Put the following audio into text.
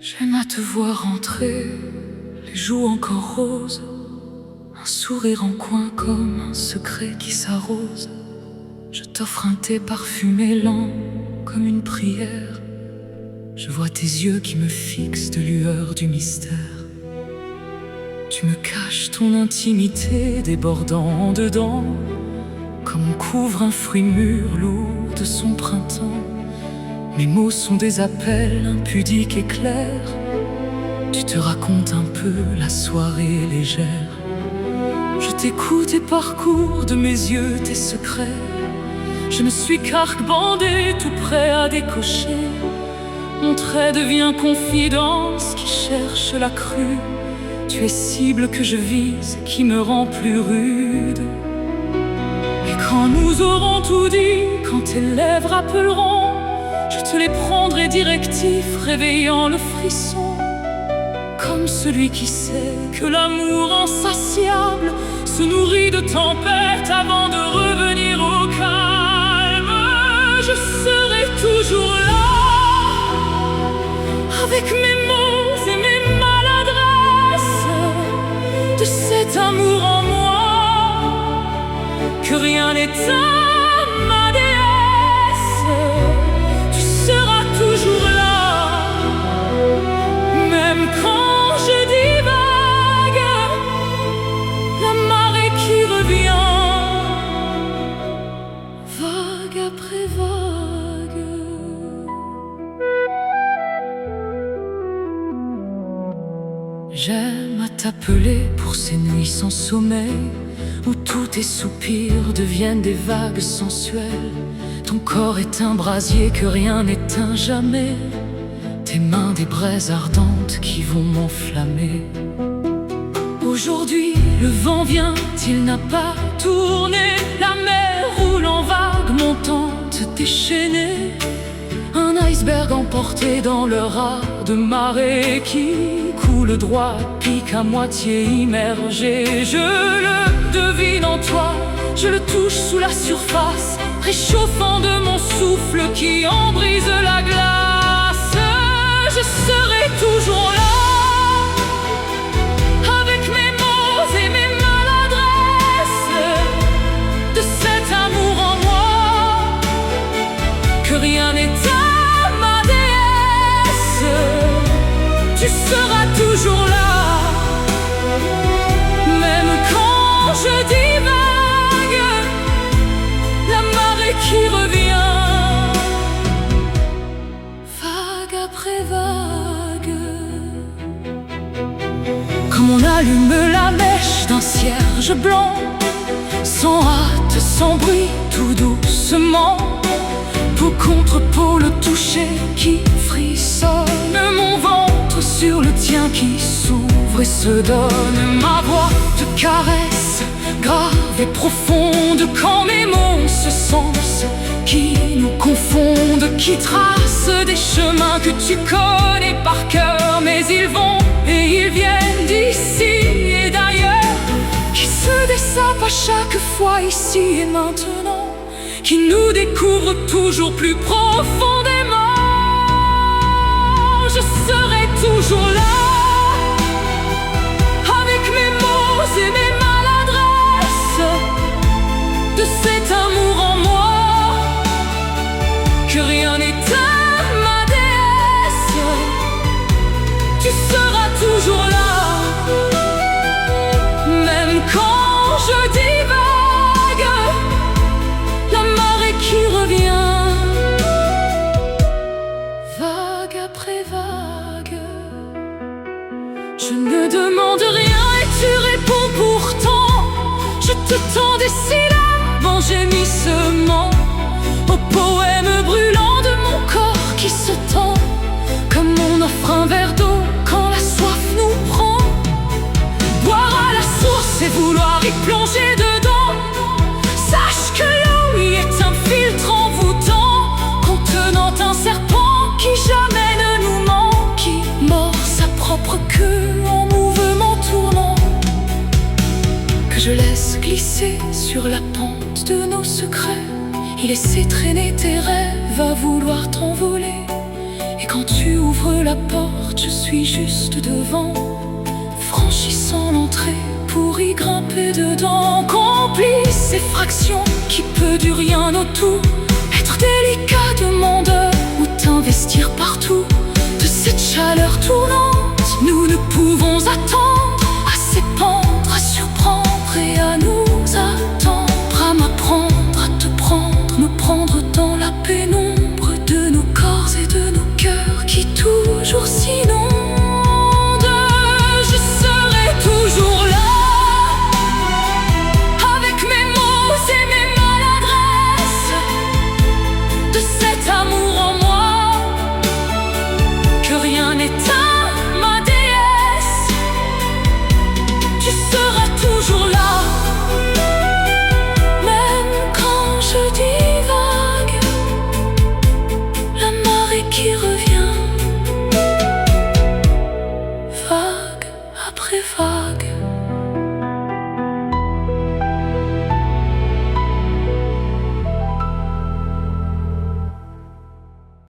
J'aime à te voir entrer, les joues encore roses, un sourire en coin comme un secret qui s'arrose. Je t'offre un thé parfumé lent comme une prière. Je vois tes yeux qui me fixent de lueur du mystère. Tu me caches ton intimité débordant en dedans, comme on couvre un fruit mûr lourd de son printemps. Mes mots sont des appels impudiques et clairs. Tu te racontes un peu la soirée légère. Je t'écoute et parcours de mes yeux tes secrets. Je ne suis qu'arc-bandé tout prêt à décocher. Mon trait devient confidence qui cherche la crue. Tu es cible que je vise qui me rend plus rude. Et quand nous aurons tout dit, quand tes lèvres appelleront, je te les prendrai directifs, réveillant le frisson. Comme celui qui sait que l'amour insatiable se nourrit de tempêtes avant de revenir au calme. Je serai toujours là, avec mes mots et mes maladresses, de cet amour en moi que rien n'éteint. Après vague, j'aime à t'appeler pour ces nuits sans sommeil, où tous tes soupirs deviennent des vagues sensuelles. Ton corps est un brasier que rien n'éteint jamais, tes mains des braises ardentes qui vont m'enflammer. Aujourd'hui le vent vient, il n'a pas tourné, la mer roule en vagues montantes déchaînées. Un iceberg emporté dans le raz de marée qui coule droit, pique à moitié immergé. Je le devine en toi, je le touche sous la surface, réchauffant de mon souffle qui en brise la glace. Je serai toujours là, rien n'éteint ma déesse. Tu seras toujours là, même quand je divague, la marée qui revient, vague après vague. Comme on allume la mèche d'un cierge blanc, sans hâte, sans bruit, tout doucement, peau contre peau, le toucher qui frissonne, mon ventre sur le tien qui s'ouvre et se donne. Ma voix te caresse, grave et profonde, quand mes mots se sens qui nous confondent, qui tracent des chemins que tu connais par cœur. Mais ils vont et ils viennent d'ici et d'ailleurs, qui se dessapent à chaque fois ici et maintenant, qui nous découvre toujours plus profondément. Je serai toujours là, avec mes mots et mes maladresses, de cet amour en moi que rien n'éteint ma déesse. Tu seras toujours là, même quand je divague, la marée qui revient, vague après vague. Je ne demande rien et tu réponds pourtant. Je te tends des syllabes en gémissement, au poème brûlant de mon corps qui se tend, comme on offre un verre d'eau quand la soif nous prend. Boire à la source et vouloir y plonger dedans, sache que l'eau y est un filtre envoûtant, contenant un serpent qui jamais ne nous ment, qui mord sa propre queue en mouvement tournant, que je laisse glisser sur la pente de nos secrets, y laisser traîner tes rêves à vouloir t'envoler. Et quand tu ouvres la porte, je suis juste devant, franchissant l'entrée pour y grimper dedans. Complice effraction qui peut du rien au tout, être délicat demandeur ou t'investir partout. De cette chaleur tournante, nous ne pouvons attendre à s'épandre, à surprendre et à nous attendre, à m'apprendre, à te prendre, me prendre dans la pénombre de nos corps et de nos cœurs qui toujours s'inondent. Je serai toujours là, avec mes mots et mes maladresses, de cet amour en moi que rien n'éteint, ma déesse. Tu seras toujours là, même quand je divague, la marée qui